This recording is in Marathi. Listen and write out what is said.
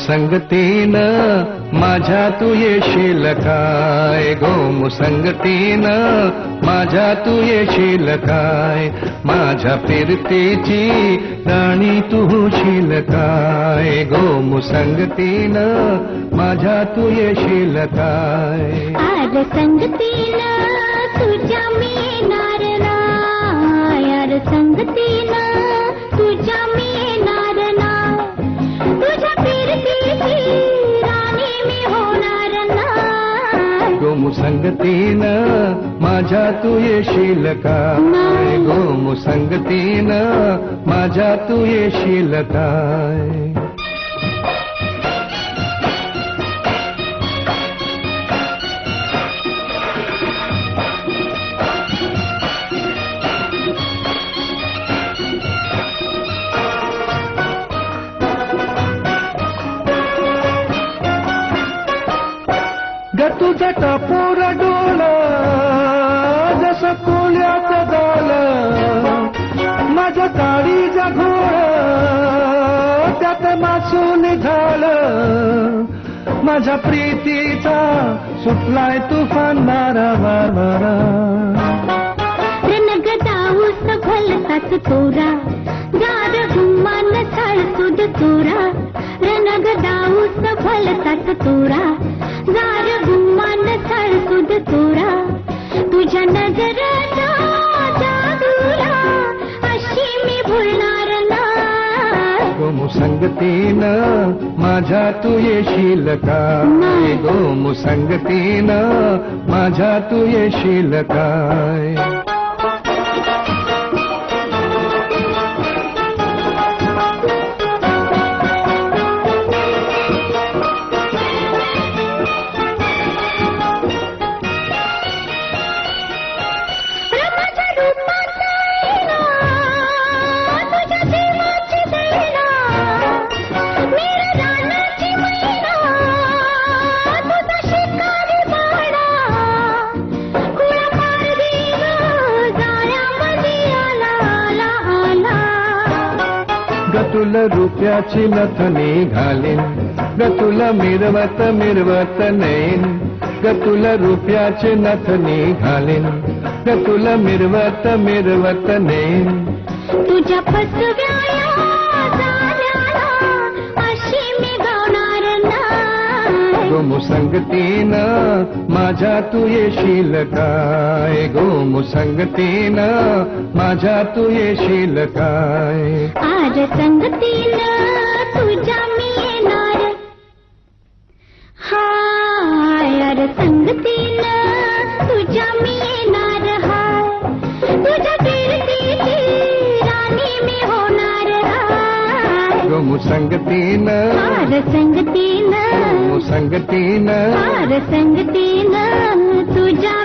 गोमुसंगतीनं माझ्या तू येशील काय, गोमुसंगतीनं माझ्या तू येशील काय, माझ्या फिरतीची राणी तू होशील काय, गोमुसंगतीनं माझ्या तू येशील काय. आर संगतीनं तुझ्या मी येणार ना, यार संगतीनं तुझ्या मी येणार ना, तुझ्या फिरतीची राणी मी होणार ना. गोमुसंगतीनं माझ्या तू येशील काय, गोमुसंगतीनं माझ्या तू येशील काय. ग तुझा टपोर डोल जसं कोल्यात दाल, माझ्या काळीचा घोळ त्यात मासून झालं, माझ्या प्रीतीचा सुटलाय तुफान मारा मारा. रणग दाऊस भलताच तोरा, जार गुमान साळ सुद तोरा, रणग दाऊस भलताच तोरा, जार गुमान साळ सुद तोरा, तुझ्या नजरेचा जादूला अशी मी भुलणार ना. गोमुसंगतीनं माझ्या तू येशील काय, गोमुसंगतीनं माझ्या तू येशील काय. तुला रुपयाची नथनी घालीन, ग तुला मिरवत मिरवत नेईन, ग तुला रुपयाची नथनी घालीन, ग तुला मिरवत मिरवत नेईन. तुझ्या फसव्या झाल्याला अशी मी गावणार ना. गोमुसंगतीनं माझ्या तू येशील काय, गोमुसंगतीनं माझ्या तू येशील काय. आर संगतीनं तुझ्या मी येणार, हाय आर संगतीनं तुझ्या मी येणार, हाय तुझ्या फिरतीची राणी मी होणार, हाय गोमुसंगतीनं आर संगतीनं, गोमुसंगतीनं आर संगतीनं तुझ्या